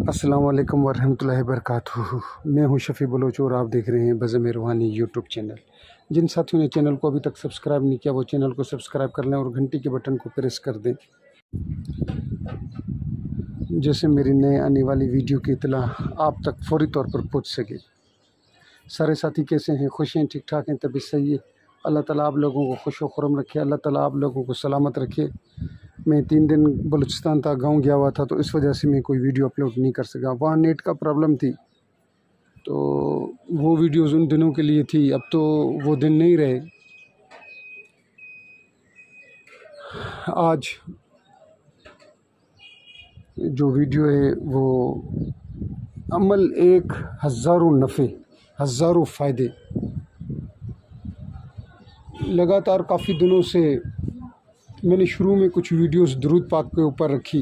अस्सलाम वालेकुम वरहमतुल्लाहि वबरकातुहू। मैं हूं शफ़ी बलोच और आप देख रहे हैं बज़-ए रूहानी यूट्यूब चैनल। जिन साथियों ने चैनल को अभी तक सब्सक्राइब नहीं किया वो चैनल को सब्सक्राइब कर लें और घंटी के बटन को प्रेस कर दें, जैसे मेरी नए आने वाली वीडियो की इत्तला आप तक फ़ौरी तौर पर पहुँच सके। सारे साथी कैसे हैं? खुश हैं, ठीक ठाक हैं, तबीयत सही है? अल्लाह ताला आप लोगों को खुश व खुर्रम रखे, अल्लाह ताला आप लोगों को सलामत रखे। मैं 3 दिन बलूचिस्तान था, गांव गया हुआ था, तो इस वजह से मैं कोई वीडियो अपलोड नहीं कर सका। वहाँ नेट का प्रॉब्लम थी, तो वो वीडियोज़ उन दिनों के लिए थी। अब तो वो दिन नहीं रहे। आज जो वीडियो है वो अमल एक हज़ारों नफ़े, हज़ारों फ़ायदे। लगातार काफ़ी दिनों से मैंने शुरू में कुछ वीडियोस दुरूद पाक के ऊपर रखी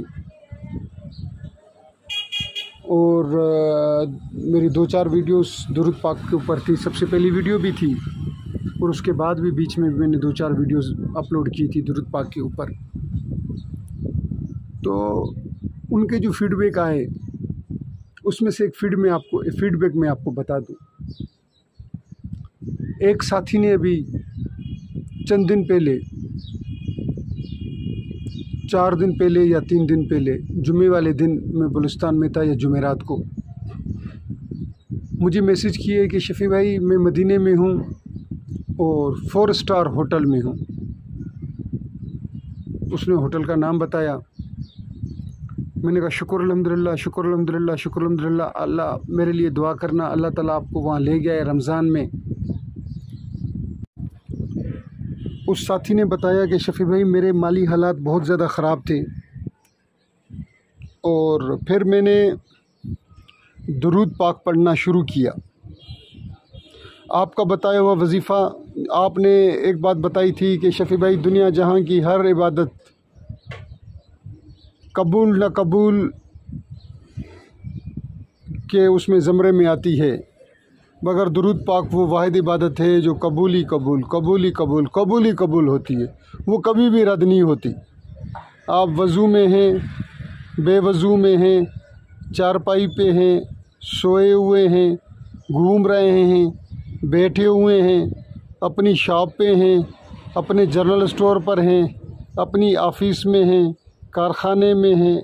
और मेरी 2-4 वीडियोस दुरूद पाक के ऊपर थी। सबसे पहली वीडियो भी थी और उसके बाद भी बीच में मैंने 2-4 वीडियोस अपलोड की थी दुरूद पाक के ऊपर। तो उनके जो फीडबैक आए उसमें से एक फीडबैक मैं आपको बता दूं। एक साथी ने अभी चंद दिन पहले, 4 दिन पहले या 3 दिन पहले, जुमे वाले दिन मैं बलूचिस्तान में था या जुमेरात को, मुझे मैसेज किए कि शफ़ी भाई मैं मदीने में हूँ और 4 स्टार होटल में हूँ। उसने होटल का नाम बताया। मैंने कहा शुक्र अल्हम्दुलिल्लाह, शुक्र अल्हम्दुलिल्लाह, शुक्र अल्हम्दुलिल्लाह। अल्लाह मेरे लिए दुआ करना, अल्लाह ताला आपको वहाँ ले गया है रमज़ान में। उस साथी ने बताया कि शफ़ी भाई मेरे माली हालात बहुत ज़्यादा ख़राब थे और फिर मैंने दुरूद पाक पढ़ना शुरू किया। आपका बताया हुआ वजीफ़ा, आपने एक बात बताई थी कि शफ़ी भाई दुनिया जहां की हर इबादत कबूल न कबूल के उसमें ज़मरे में आती है, मगर दुरूद पाक वो वाहिद इबादत है जो कबूल ही कबूल, कबूल ही कबूल, कबूल ही कबूल होती है। वो कभी भी रद्द नहीं होती। आप वज़ू में हैं, बेवज़ू में हैं, चारपाई पे हैं, सोए हुए हैं, घूम रहे हैं, बैठे हुए हैं, अपनी शॉप पे हैं, अपने जनरल स्टोर पर हैं, अपनी ऑफिस में हैं, कारखाने में हैं,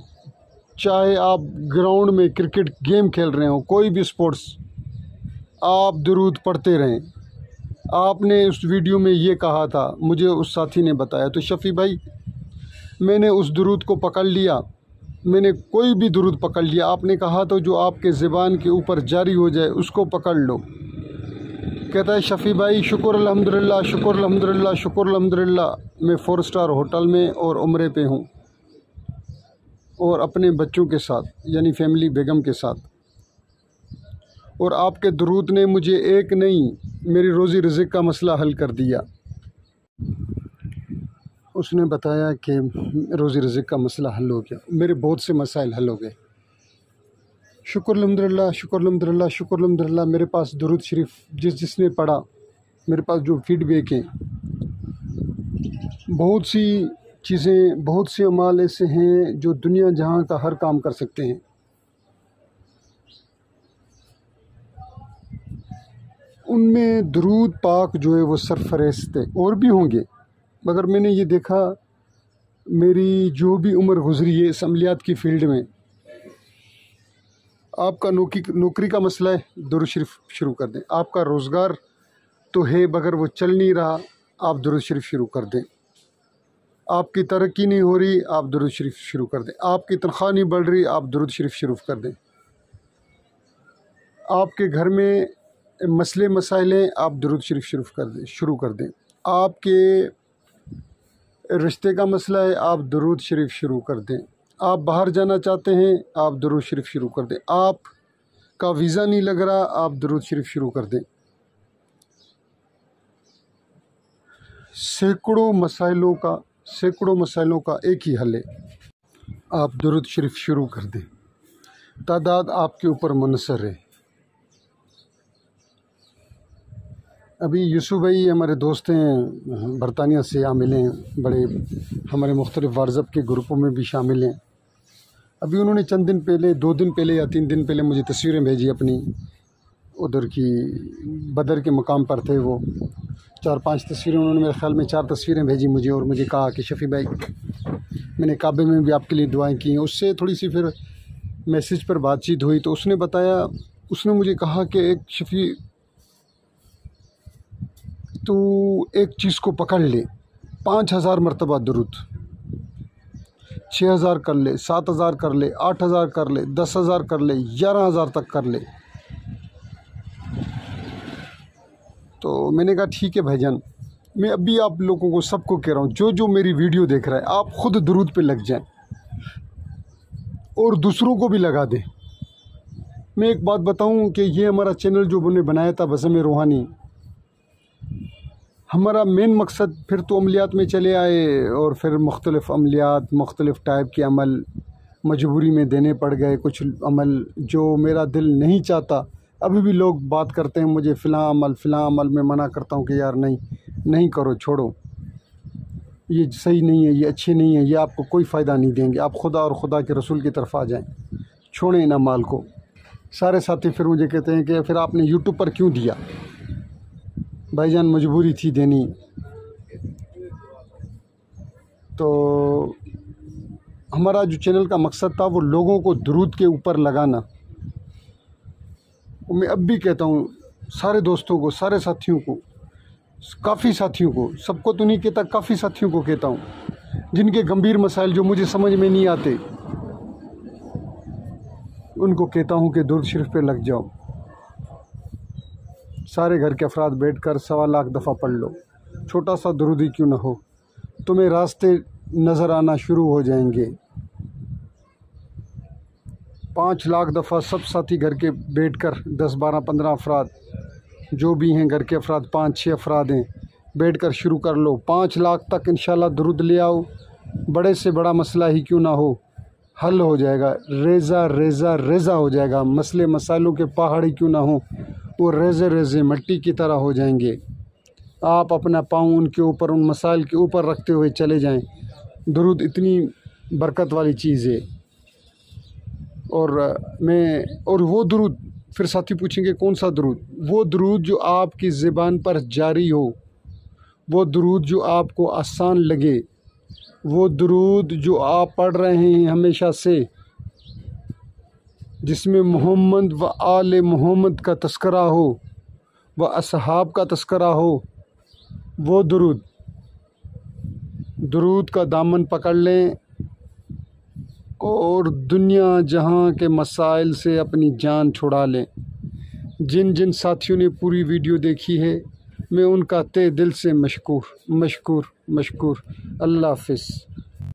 चाहे आप ग्राउंड में क्रिकेट गेम खेल रहे हो, कोई भी स्पोर्ट्स, आप दुरूद पढ़ते रहें। आपने उस वीडियो में ये कहा था, मुझे उस साथी ने बताया। तो शफ़ी भाई मैंने उस दुरूद को पकड़ लिया, मैंने कोई भी दुरूद पकड़ लिया। आपने कहा तो जो आपके ज़बान के ऊपर जारी हो जाए उसको पकड़ लो। कहता है शफ़ी भाई शुक्र अल्हम्दुलिल्लाह, शुक्र अल्हम्दुलिल्लाह, शुक्र अल्हम्दुलिल्लाह, मैं 4 स्टार होटल में और उम्रे पे हूँ और अपने बच्चों के साथ, यानी फैमिली बेगम के साथ। और आपके दुरूद ने मुझे एक नहीं मेरी रोज़ी रिज़्क़ का मसला हल कर दिया। उसने बताया कि रोज़ी रिज़्क़ का मसला हल हो गया, मेरे बहुत से मसाइल हल हो गए। शुक्र अल्हम्दुलिल्लाह, शुक्र अल्हम्दुलिल्लाह, शुक्र अल्हम्दुलिल्लाह। मेरे पास दुरूद शरीफ जिसने पढ़ा, मेरे पास जो फीडबैक हैं, बहुत सी चीज़ें, बहुत से अमाल ऐसे हैं जो दुनिया जहां का हर काम कर सकते हैं। उनमें दुरूद पाक जो है वो सरफहरिस्त है, और भी होंगे, मगर मैंने ये देखा मेरी जो भी उम्र गुजरी है इस अमलियात की फ़ील्ड में, आपका नौकरी का मसला है, दुरूद शरीफ शुरू कर दें। आपका रोज़गार तो है मगर वो चल नहीं रहा, आप दुरूद शरीफ शुरू कर दें। आपकी तरक्की नहीं हो रही, आप दुरूद शरीफ शुरू कर दें। आपकी तनख्वाह नहीं बढ़ रही, आप दुरूद शरीफ शुरू कर दें। आपके घर में मसले मसाइल हैं, आप दुरूद शरीफ शुरू कर दें। आपके रिश्ते का मसला है, आप दुरूद शरीफ शुरू कर दें। आप बाहर जाना चाहते हैं, आप दुरूद शरीफ शुरू कर दें। आपका वीज़ा नहीं लग रहा, आप दुरूद शरीफ शुरू कर दें। सैकड़ों मसाइलों का एक ही हल है, आप दुरूद शरीफ शुरू कर दें। तादाद आपके ऊपर मुनसर है। अभी यूसुफ भाई हमारे दोस्त हैं, बरतानिया से यहाँ मिले हैं, बड़े हमारे मुख्तलिफ़ व्हाट्सएप के ग्रुपों में भी शामिल हैं। अभी उन्होंने चंद दिन पहले, 2 दिन पहले या 3 दिन पहले मुझे तस्वीरें भेजी अपनी, उधर की बदर के मकाम पर थे वो। 4-5 तस्वीरें उन्होंने, मेरे ख़्याल में 4 तस्वीरें भेजी मुझे और मुझे कहा कि शफ़ी भाई मैंने काबे में भी आपके लिए दुआएं की हैं। उससे थोड़ी सी फिर मैसेज पर बातचीत हुई तो उसने बताया, उसने मुझे कहा कि एक शफ़ी तू एक चीज़ को पकड़ ले, 5000 मरतबा दुरूद, 6000 कर ले, 7000 कर ले, 8000 कर ले, 10,000 कर ले, 11,000 तक कर ले। तो मैंने कहा ठीक है भाईजान, मैं अभी आप लोगों को सबको कह रहा हूँ, जो जो मेरी वीडियो देख रहा है आप ख़ुद दुरूद पे लग जाएं और दूसरों को भी लगा दें। मैं एक बात बताऊं कि ये हमारा चैनल जो हमने बनाया था बज़म रूहानी, हमारा मेन मकसद, फिर तो अमलियात में चले आए और फिर मुख्तलिफ़ अमलियात, मुख्तलिफ़ टाइप के अमल मजबूरी में देने पड़ गए। कुछ अमल जो मेरा दिल नहीं चाहता, अभी भी लोग बात करते हैं मुझे फ़लाँ अमल, मैं मना करता हूँ कि यार नहीं करो, छोड़ो, ये सही नहीं है, ये अच्छे नहीं है, ये आपको कोई फ़ायदा नहीं देंगे, आप खुदा और खुदा के रसूल की तरफ आ जाएं, छोड़ें इन अमाल को। सारे साथी फिर मुझे कहते हैं कि फिर आपने यूट्यूब पर क्यों दिया? भाईजान मजबूरी थी देनी। तो हमारा जो चैनल का मकसद था वो लोगों को दुरूद के ऊपर लगाना। मैं अब भी कहता हूँ सारे दोस्तों को, सारे साथियों को, काफ़ी साथियों को, सबको तो नहीं कहता, काफ़ी साथियों को कहता हूँ जिनके गंभीर मसाइल जो मुझे समझ में नहीं आते, उनको कहता हूँ कि दुरूद शरीफ पे लग जाओ। सारे घर के अफराद बैठकर 1.25 लाख दफ़ा पढ़ लो, छोटा सा दुरूद ही क्यों ना हो, तुम्हें रास्ते नज़र आना शुरू हो जाएंगे। 5 लाख दफ़ा सब साथी घर के बैठकर 10, 12, 15 अफराद जो भी हैं, घर के अफराद 5-6 अफराद हैं, बैठकर शुरू कर लो। 5 लाख तक इंशाल्लाह दुरूद ले आओ, बड़े से बड़ा मसला ही क्यों ना हो हल हो जाएगा, रेज़ा रेज़ा रेज़ा हो जाएगा। मसले मसालों के पहाड़ ही क्यों ना हो, वो रेज़े रेज़े मिट्टी की तरह हो जाएंगे। आप अपना पाँव उनके ऊपर, उन मसाइल के ऊपर रखते हुए चले जाएं। दुरूद इतनी बरकत वाली चीज़ है। और वो दुरूद, फिर साथी पूछेंगे कौन सा दुरूद? वो दुरूद जो आपकी ज़बान पर जारी हो, वो दुरूद जो आपको आसान लगे, वो दुरूद जो आप पढ़ रहे हैं हमेशा से, जिसमें मोहम्मद व आले मोहम्मद का तस्करा हो, व असहाब का तस्करा हो, वो दुरूद का दामन पकड़ लें और दुनिया जहां के मसाइल से अपनी जान छुड़ा लें। जिन जिन साथियों ने पूरी वीडियो देखी है, मैं उनका तहे दिल से मशकूर। अल्लाह हाफ़िज़।